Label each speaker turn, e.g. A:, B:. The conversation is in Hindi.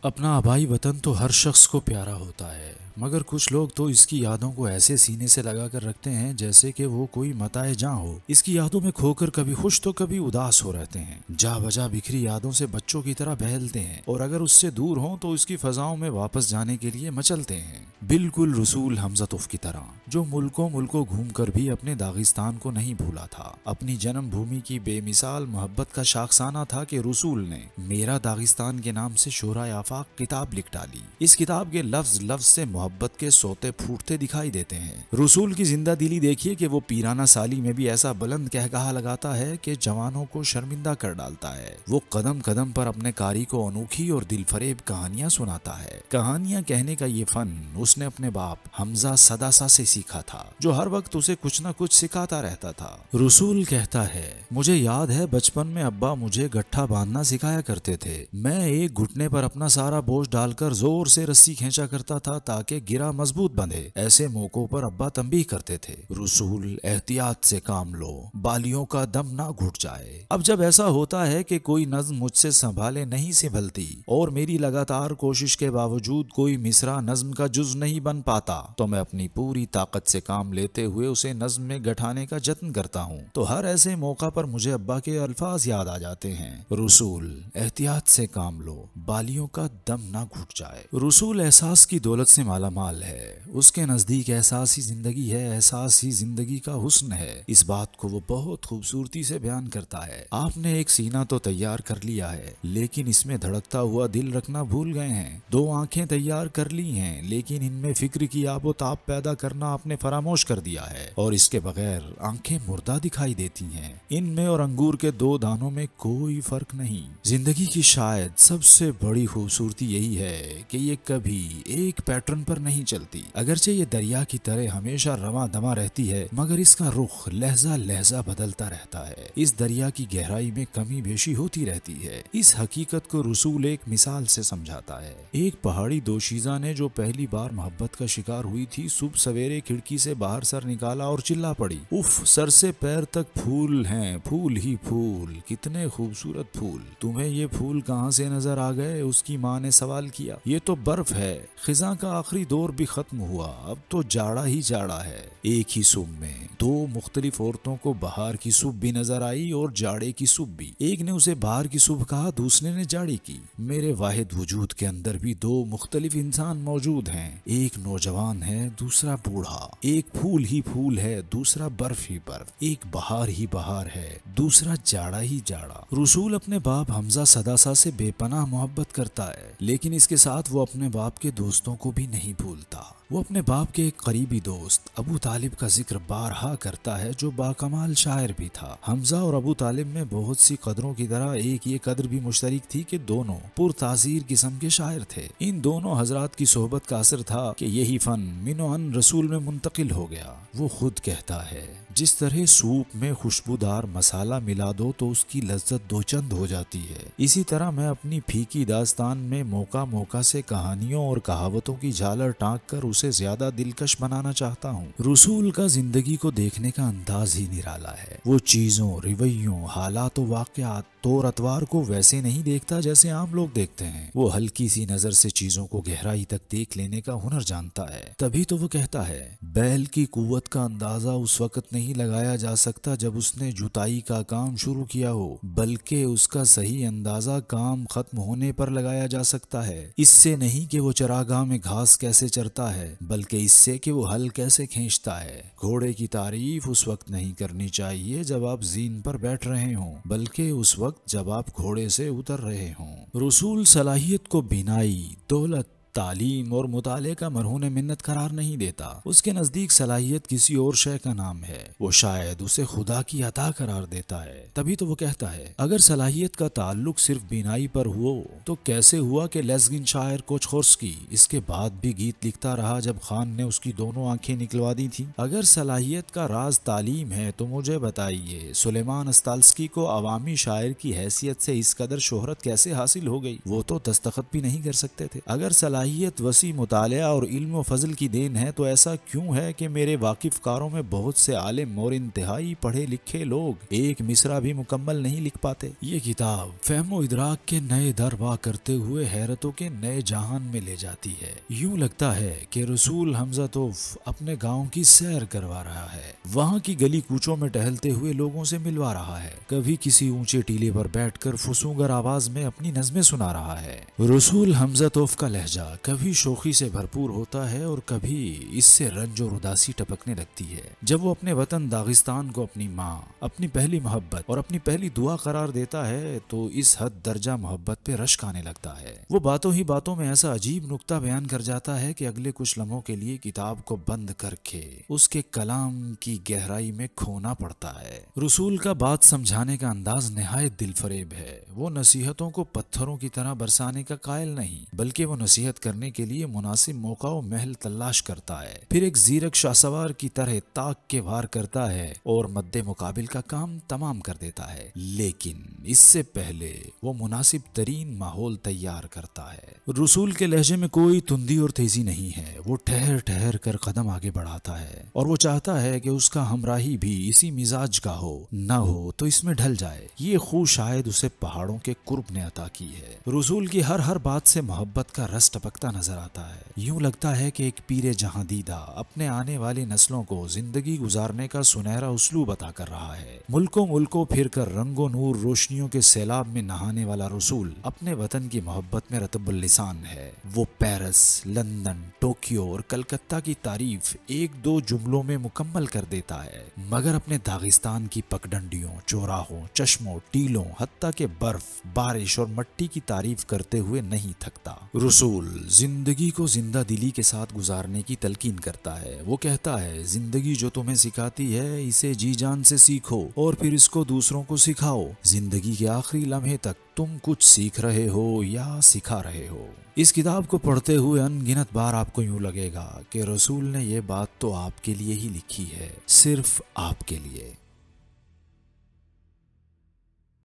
A: अपना आबाई वतन तो हर शख्स को प्यारा होता है, मगर कुछ लोग तो इसकी यादों को ऐसे सीने से लगा कर रखते हैं जैसे कि वो कोई मताए जहाँ हो। इसकी यादों में खोकर कभी खुश तो कभी उदास हो रहते हैं। जा बजा बिखरी यादों से बच्चों की तरह बहलते हैं और अगर उससे दूर हों तो इसकी फजाओं में वापस जाने के लिए मचलते हैं। बिल्कुल रसूल हमजतुफ की तरह, जो मुल्कों मुल्कों घूमकर भी अपने दागिस्तान को नहीं भूला था। अपनी जन्मभूमि की बेमिसाल मोहब्बत का शाखसाना था कि रसूल ने मेरा दागिस्तान के नाम से शोरा आफाक किताब लिख डाली। इस किताब के लफ्ज लफ्ज से मोहब्बत के सोते फूटते दिखाई देते हैं। रसूल की जिंदा दिली देखिए कि वो पीराना साली में भी ऐसा बुलंद कहकहा लगाता है कि जवानों को शर्मिंदा कर डालता है। वो कदम कदम पर अपने कारी को अनोखी और दिलफरेब कहानियां सुनाता है। कहानियां कहने का ये फन उसने अपने बाप हमजा सदासा से सीखा था, जो हर वक्त उसे कुछ न कुछ सिखाता रहता था। रसूल कहता है, मुझे याद है बचपन में अब्बा मुझे गट्ठा बांधना सिखाया करते थे। मैं एक घुटने पर अपना सारा बोझ डालकर जोर से रस्सी खींचा करता था ताकि गिरा मजबूत बंधे। ऐसे मौकों पर अब्बा तंबीह करते थे, रसूल एहतियात से काम लो, बालियों का दम ना घुट जाए। अब जब ऐसा होता है कि कोई नज्म मुझसे संभाले नहीं संभलती और मेरी लगातार कोशिश के बावजूद कोई मिसरा नज्म का जुज नहीं बन पाता, तो मैं अपनी पूरी ताकत से काम लेते हुए उसे नज्म में गठाने का जत्न करता हूँ। तो हर ऐसे मौका पर मुझे अब्बा के अल्फाज याद आ जाते हैं, रसूल एहतियात से काम लो, बालियों का दम ना घुट जाए। रसूल एहसास की दौलत से माला माल है। उसके नजदीक एहसास ही जिंदगी है, एहसास ही जिंदगी का हुस्न है। इस बात को वो बहुत खूबसूरती से बयान करता है। आपने एक सीना तो तैयार कर लिया है, लेकिन इसमें धड़कता हुआ दिल रखना भूल गए हैं। दो आंखें तैयार कर ली हैं, लेकिन इनमें फिक्र की आबो ताप पैदा करना आपने फरामोश कर दिया है। और इसके बगैर आंखें मुर्दा दिखाई देती हैं। इनमें और अंगूर के दो दानों में कोई फर्क नहीं। जिंदगी की शायद सबसे बड़ी खूबसूरती यही है कि ये कभी एक पैटर्न पर नहीं चलती। अगरचे ये दरिया की तरह हमेशा रवा दमा रहती है, मगर इसका रुख लहजा लहजा बदलता रहता है। इस दरिया की गहराई में कमी बेशी होती रहती है। इस हकीकत को रसूल एक मिसाल से समझाता है। एक पहाड़ी दोशीजा ने जो पहली बार मोहब्बत का शिकार हुई थी, सुबह सवेरे खिड़की से बाहर सर निकाला और चिल्ला पड़ी, उफ, सर से पैर तक फूल हैं, फूल ही फूल, कितने खूबसूरत फूल। तुम्हें ये फूल कहाँ से नजर आ गए? उसकी माँ ने सवाल किया। ये तो बर्फ है, खिजा का आखिरी दौर भी खत्म हुआ, अब तो जाड़ा ही जाड़ा है। एक ही सुबह में दो मुख्तलिफ औरतों को बहार की सुबह भी नजर आई और जाड़े की सुबह भी। एक ने उसे बहार की सुबह कहा, दूसरे ने जाड़े की। मेरे वाहिद वजूद के अंदर भी दो मुख्तलिफ इंसान मौजूद हैं। एक नौजवान है, दूसरा बूढ़ा। एक फूल ही फूल है, दूसरा बर्फ ही बर्फ। एक बहार ही बहार है, दूसरा जाड़ा ही जाड़ा। रसूल अपने बाप हमजा सदासा से बेपनाह मोहब्बत करता है, लेकिन इसके साथ वो अपने बाप के दोस्तों को भी नहीं भूलता। वो अपने बाप के एक करीबी दोस्त अबू तालिब का जिक्र बारहा करता है, जो बाकमाल शायर भी था। हमजा और अबू तालिब में बहुत सी कदरों की तरह एक ये कदर भी मुश्तरक थी कि दोनों पुरतासीर किस्म के शायर थे। इन दोनों हजरात की सोहबत का असर था कि यही फन मिनो अन रसूल में मुंतकिल हो गया। वो खुद कहता है, जिस तरह सूप में खुशबूदार मसाला मिला दो तो उसकी लज्जत दो चंद हो जाती है, इसी तरह मैं अपनी फीकी दास्तान में मौका मौका से कहानियों और कहावतों की झालर टाँक कर उसे ज्यादा दिलकश बनाना चाहता हूँ। रसूल का जिंदगी को देखने का अंदाज ही निराला है। वो चीजों, रवैयों, हालात और वाकयात, तौर अतवार को वैसे नहीं देखता जैसे आम लोग देखते हैं। वो हल्की सी नजर से चीजों को गहराई तक देख लेने का हुनर जानता है। तभी तो वो कहता है, बैल की कुव्वत का अंदाजा उस वक्त नहीं लगाया जा सकता जब उसने जुताई का काम शुरू किया हो, बल्कि उसका सही अंदाजा काम खत्म होने पर लगाया जा सकता है। इससे नहीं कि वो चरागाह में घास कैसे चरता है, बल्कि इससे कि वो हल कैसे खींचता है। घोड़े की तारीफ उस वक्त नहीं करनी चाहिए जब आप जीन पर बैठ रहे हों, बल्कि उस वक्त जब आप घोड़े से उतर रहे हों। रसूल सलाहियत को बिनाई, दौलत, तालीम और मुताले का मरहून मिन्नत करार नहीं देता। उसके नजदीक सलाहियत किसी और शय का नाम है। वो शायद उसे खुदा की अता करार देता है। तभी तो वो कहता है, अगर सलाहियत का ताल्लुक सिर्फ बीनाई पर हुआ तो कैसे हुआ कि लेस्गिन शायर कोचखोर्स्की इसके बाद भी गीत लिखता रहा जब खान ने उसकी दोनों आंखें निकलवा दी थी। अगर सलाहियत का राज तालीम है तो मुझे बताइए, सुलेमान अस्ताल्स्की को अवामी शायर की हैसियत से इस कदर शोहरत कैसे हासिल हो गई? वो तो दस्तखत भी नहीं कर सकते थे। अगर सलाहियत वसी मुतालिया और इल्म व फजल की देन है, तो ऐसा क्यों है कि मेरे वाकिफकारों में बहुत से आलिम और इंतहाई पढ़े लिखे लोग एक मिसरा भी मुकम्मल नहीं लिख पाते। ये किताब फहमो इदराक के नए दर वाह करते हुए हैरतों के नए जहान में ले जाती है। यूं लगता है कि रसूल हमजा तोफ अपने गांव की सैर करवा रहा है, वहाँ की गली कूचों में टहलते हुए लोगों से मिलवा रहा है, कभी किसी ऊंचे टीले पर बैठकर फुसूंगर आवाज में अपनी नज़में सुना रहा है। रसूल हमजा तोफ का लहजा कभी शोखी से भरपूर होता है और कभी इससे रंज और उदासी टपकने लगती है। जब वो अपने वतन दागिस्तान को अपनी माँ, अपनी पहली मोहब्बत और अपनी पहली दुआ करार देता है तो इस हद दर्जा मोहब्बत पे रश्क आने लगता है। वो बातों ही बातों में ऐसा अजीब नुक्ता बयान कर जाता है कि अगले कुछ लम्हों के लिए किताब को बंद करके उसके कलाम की गहराई में खोना पड़ता है। रसूल का बात समझाने का अंदाज निहायत दिलफरेब है। वो नसीहतों को पत्थरों की तरह बरसाने का कायल नहीं, बल्कि वो नसीहत करने के लिए मुनासिब मौका और महल तलाश करता है, फिर एक जीरक शाहसवार की तरह ताक के वार करता है और मद्दे मुकाबिल का काम तमाम कर देता है। लेकिन इससे पहले वो मुनासिब तरीन माहौल तैयार करता है। रसूल के लहजे में कोई तुंदी और तेजी नहीं है। वो ठहर ठहर कर कदम आगे बढ़ाता है और वो चाहता है कि उसका हमराही भी इसी मिजाज का हो, न हो तो इसमें ढल जाए। ये खू शायद उसे पहाड़ों के कुर्ब ने अता की है। रसूल की हर बात से मोहब्बत का रस टपकता नजर आता है। यूं लगता है कि एक पीरे जहां दीदा अपने आने वाली नस्लों को जिंदगी गुजारने का सुनहरा उसलूब अता कर रहा है। मुल्कों फिर कर रंगो नूर रोशनियों के सैलाब में नहाने वाला रसूल अपने वतन की मोहब्बत में रतबुल लिसान है। वो पेरिस, लंदन, टोक्यो और कलकत्ता की तारीफ एक दो जुमलों में मुकम्मल कर देता है, मगर अपने दागिस्तान की पगडंडियों, चौराहों, चश्मों, टीलों, हत्ता के बर्फ, बारिश और मट्टी की तारीफ करते हुए नहीं थकता। रसूल जिंदगी को जिंदा दिली के साथ गुजारने की तलकीन करता है। वो कहता है, जिंदगी जो तुम्हें सिखाती है इसे जी जान से सीखो और फिर इसको दूसरों को सिखाओ। जिंदगी के आखिरी लम्हे तक तुम कुछ सीख रहे हो या सिखा रहे हो। इस किताब को पढ़ते हुए अनगिनत बार आपको यूं लगेगा कि रसूल ने ये बात तो आपके लिए ही लिखी है, सिर्फ आपके लिए।